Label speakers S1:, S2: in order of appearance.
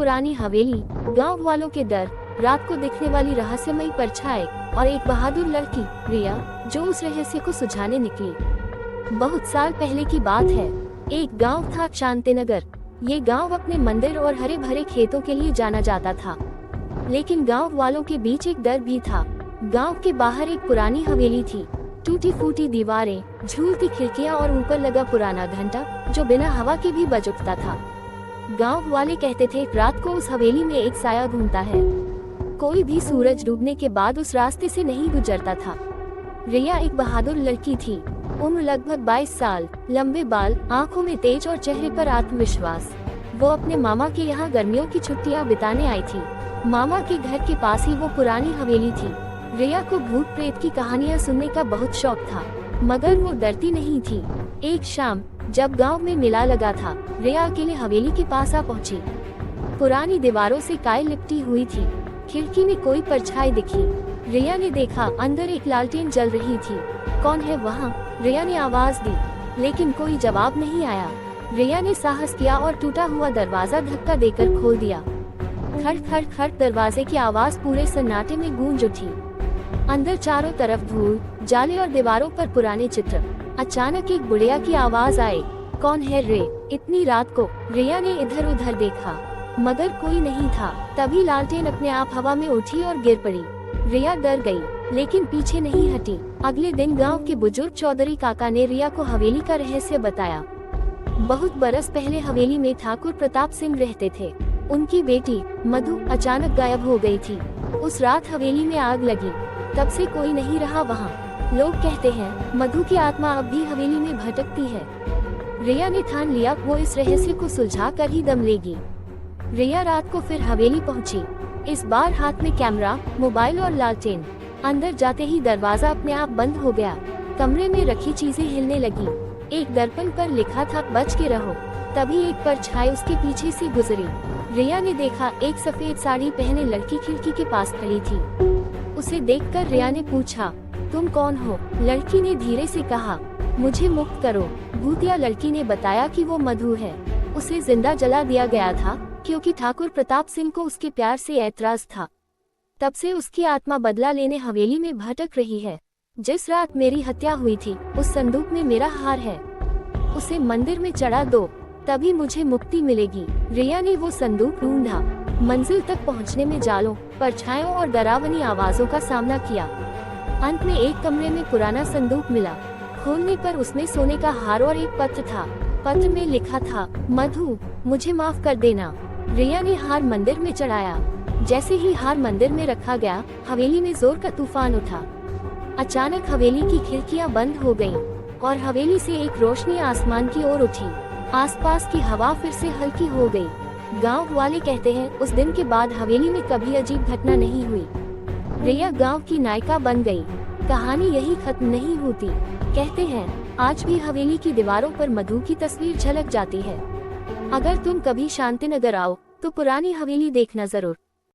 S1: पुरानी हवेली, गांव वालों के डर, रात को दिखने वाली रहस्यमयी परछाई और एक बहादुर लड़की रिया जो उस रहस्य को सुझाने निकली। बहुत साल पहले की बात है। एक गांव था शांतिनगर। ये गांव अपने मंदिर और हरे भरे खेतों के लिए जाना जाता था, लेकिन गांव वालों के बीच एक डर भी था। गांव के बाहर एक पुरानी हवेली थी, टूटी फूटी दीवारें, झूलती खिड़कियां और ऊपर लगा पुराना घंटा जो बिना हवा के भी बज उठता था। गांव वाले कहते थे रात को उस हवेली में एक साया घूमता है। कोई भी सूरज डूबने के बाद उस रास्ते से नहीं गुजरता था। रिया एक बहादुर लड़की थी, उम्र लगभग 22 साल, लंबे बाल, आंखों में तेज और चेहरे पर आत्मविश्वास। वो अपने मामा के यहाँ गर्मियों की छुट्टियाँ बिताने आई थी। मामा के घर के पास ही वो पुरानी हवेली थी। रिया को भूत प्रेत की कहानियाँ सुनने का बहुत शौक था, मगर वो डरती नहीं थी। एक शाम जब गांव में मेला लगा था, रिया अकेले हवेली के पास आ पहुंची। पुरानी दीवारों से काई लिपटी हुई थी, खिड़की में कोई परछाई दिखी। रिया ने देखा, अंदर एक लालटेन जल रही थी। कौन है वहाँ? रिया ने आवाज दी, लेकिन कोई जवाब नहीं आया। रिया ने साहस किया और टूटा हुआ दरवाजा धक्का देकर खोल दिया। खड़ खड़ खड़ दरवाजे की आवाज पूरे सन्नाटे में गूंज उठी। अंदर चारों तरफ धूल, जाले और दीवारों पर पुराने चित्र। अचानक एक बुढ़िया की आवाज आई, कौन है रे? इतनी रात को? रिया ने इधर उधर देखा, मगर कोई नहीं था। तभी लालटेन अपने आप हवा में उठी और गिर पड़ी। रिया डर गई, लेकिन पीछे नहीं हटी। अगले दिन गांव के बुजुर्ग चौधरी काका ने रिया को हवेली का रहस्य बताया। बहुत बरस पहले हवेली में ठाकुर प्रताप सिंह रहते थे। उनकी बेटी मधु अचानक गायब हो गई थी। उस रात हवेली में आग लगी, तब से कोई नहीं रहा वहाँ। लोग कहते हैं मधु की आत्मा अब भी हवेली में भटकती है। रिया ने ठान लिया वो इस रहस्य को सुलझा कर ही दम लेगी। रिया रात को फिर हवेली पहुंची, इस बार हाथ में कैमरा, मोबाइल और लालटेन। अंदर जाते ही दरवाजा अपने आप बंद हो गया। कमरे में रखी चीजें हिलने लगी। एक दर्पण पर लिखा था बच के रहो। तभी एक परछाई उसके पीछे से गुजरी। रिया ने देखा, एक सफेद साड़ी पहने लड़की खिड़की के पास खड़ी थी। उसे देखकर रिया ने पूछा, तुम कौन हो? लड़की ने धीरे से कहा, मुझे मुक्त करो। भूतिया लड़की ने बताया कि वो मधु है। उसे जिंदा जला दिया गया था क्योंकि ठाकुर प्रताप सिंह को उसके प्यार से ऐतराज था। तब से उसकी आत्मा बदला लेने हवेली में भटक रही है। जिस रात मेरी हत्या हुई थी, उस संदूक में मेरा हार है। उसे मंदिर में चढ़ा दो, तभी मुझे मुक्ति मिलेगी। रिया ने वो संदूक ढूंढा, मंजिल तक पहुंचने में जालों, परछाइयों और डरावनी आवाजों का सामना किया। अंत में एक कमरे में पुराना संदूक मिला। खोलने पर उसमें सोने का हार और एक पत्र था। पत्र में लिखा था, मधु मुझे माफ कर देना। रिया ने हार मंदिर में चढ़ाया। जैसे ही हार मंदिर में रखा गया, हवेली में जोर का तूफान उठा। अचानक हवेली की खिड़कियां बंद हो गईं और हवेली से एक रोशनी आसमान की ओर उठी। आसपास की हवा फिर से हल्की हो गई। गांव वाले कहते हैं उस दिन के बाद हवेली में कभी अजीब घटना नहीं हुई। रिया गांव की नायिका बन गई। कहानी यही खत्म नहीं होती। कहते हैं आज भी हवेली की दीवारों पर मधु की तस्वीर झलक जाती है। अगर तुम कभी शांतिनगर आओ तो पुरानी हवेली देखना जरूर।